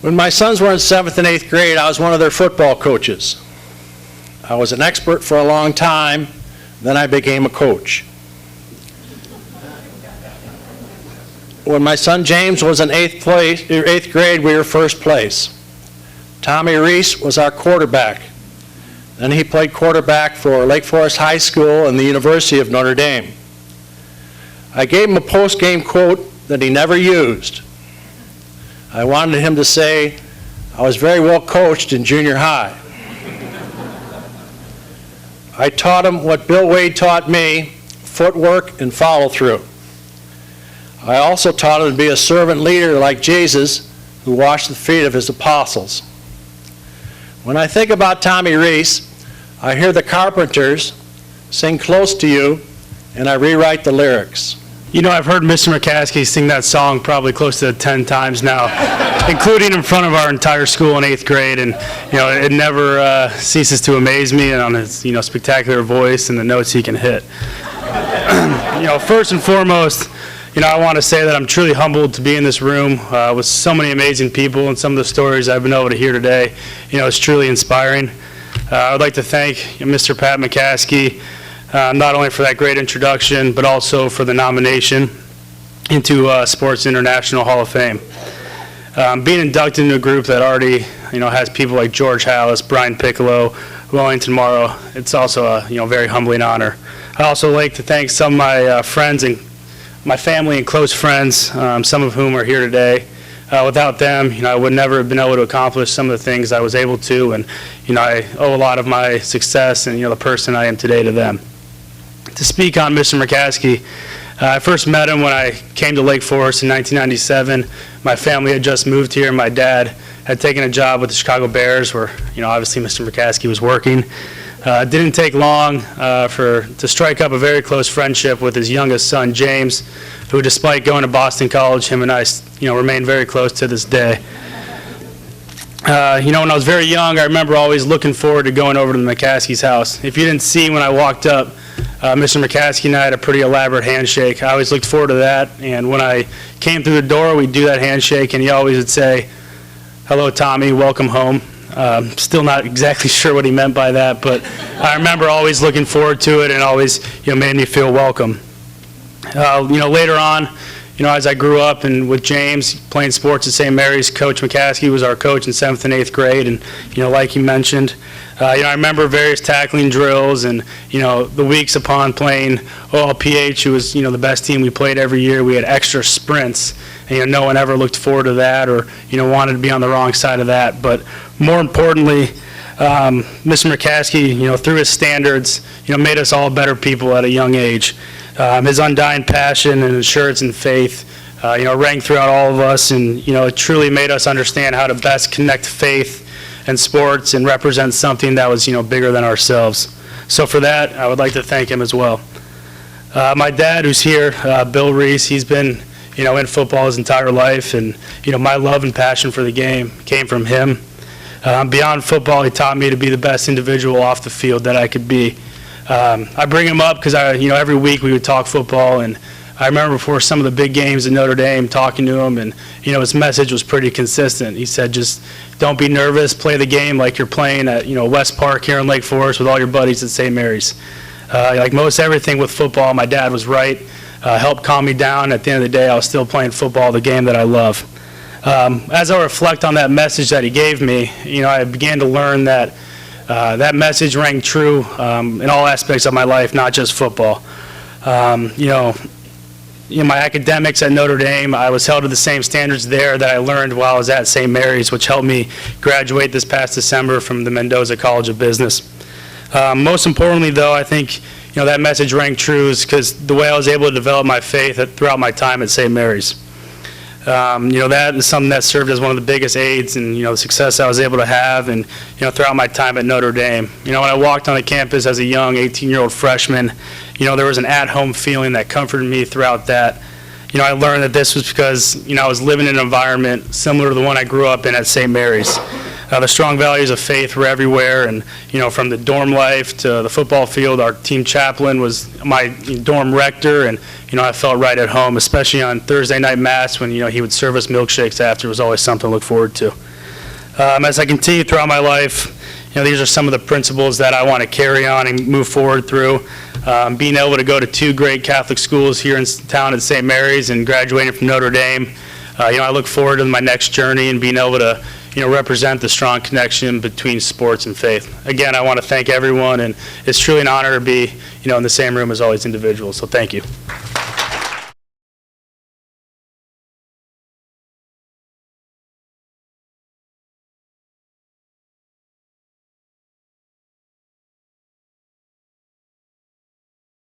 When my sons were in 7th and 8th grade, I was one of their football coaches. I was an expert for a long time, then I became a coach. When my son James was in 8th grade, we were first place. Tommy Rees was our quarterback. Then he played quarterback for Lake Forest High School and the University of Notre Dame. I gave him a post-game quote that he never used. I wanted him to say, "I was very well coached in junior high." I taught him what Bill Wade taught me, footwork and follow-through. I also taught him to be a servant leader like Jesus, who washed the feet of his apostles. When I think about Tommy Rees, I hear the Carpenters sing "Close to You," and I rewrite the lyrics. You know, I've heard Mr. McCaskey sing that song probably close to 10 times now, including in front of our entire school in 8th grade, and it never ceases to amaze me and on his spectacular voice and the notes he can hit. First and foremost, I want to say that I'm truly humbled to be in this room with so many amazing people, and some of the stories I've been able to hear today, it's truly inspiring. I would like to thank Mr. Pat McCaskey, not only for that great introduction, but also for the nomination into Sports International Hall of Fame. Being inducted into a group that already, has people like George Hallis, Brian Piccolo, Wellington Morrow, it's also a, very humbling honor. I also like to thank some of my friends and my family and close friends, some of whom are here today. Without them, I would never have been able to accomplish some of the things I was able to, and I owe a lot of my success and the person I am today to them. To speak on Mr. McCaskey, I first met him when I came to Lake Forest in 1997. My family had just moved here, and my dad had taken a job with the Chicago Bears, where obviously Mr. McCaskey was working. It didn't take long to strike up a very close friendship with his youngest son, James, who, despite going to Boston College, him and I, remain very close to this day. When I was very young, I remember always looking forward to going over to the McCaskey's house. If you didn't see when I walked up, Mr. McCaskey and I had a pretty elaborate handshake. I always looked forward to that, and when I came through the door, we'd do that handshake, and he always would say, "Hello, Tommy, welcome home." Still not exactly sure what he meant by that, but I remember always looking forward to it, and always made me feel welcome. Later on, as I grew up and with James playing sports at St. Mary's, Coach McCaskey was our coach in 7th and 8th grade, and like he mentioned, I remember various tackling drills and the weeks upon playing OLPH, who was the best team we played every year. We had extra sprints, and no one ever looked forward to that or wanted to be on the wrong side of that. But more importantly, Mr. McCaskey, through his standards, made us all better people at a young age. His undying passion and assurance and faith, rang throughout all of us, and it truly made us understand how to best connect faith and sports and represent something that was bigger than ourselves. So for that, I would like to thank him as well. My dad, who's here, Bill Rees, he's been in football his entire life, and my love and passion for the game came from him. Beyond football, he taught me to be the best individual off the field that I could be. I bring him up because every week we would talk football, and I remember before some of the big games at Notre Dame talking to him, and his message was pretty consistent. He said, just don't be nervous, play the game like you're playing at West Park here in Lake Forest with all your buddies at St. Mary's. Like most everything with football, my dad was right. Helped calm me down. At the end of the day, I was still playing football, the game that I love. As I reflect on that message that he gave me, I began to learn that that message rang true in all aspects of my life, not just football. My academics at Notre Dame, I was held to the same standards there that I learned while I was at St. Mary's, which helped me graduate this past December from the Mendoza College of Business. Most importantly, though, I think that message rang true is because the way I was able to develop my faith throughout my time at St. Mary's. That is something that served as one of the biggest aids in the success I was able to have, and throughout my time at Notre Dame. When I walked on the campus as a young 18-year-old freshman, there was an at-home feeling that comforted me throughout that. I learned that this was because I was living in an environment similar to the one I grew up in at St. Mary's. The strong values of faith were everywhere, and from the dorm life to the football field, our team chaplain was my dorm rector, and I felt right at home, especially on Thursday night mass when he would serve us milkshakes after. It was always something to look forward to. As I continue throughout my life, these are some of the principles that I want to carry on and move forward through. Being able to go to 2 great Catholic schools here in town at St. Mary's and graduating from Notre Dame, I look forward to my next journey and being able to represent the strong connection between sports and faith. Again, I want to thank everyone, and it's truly an honor to be in the same room as all these individuals, so thank you.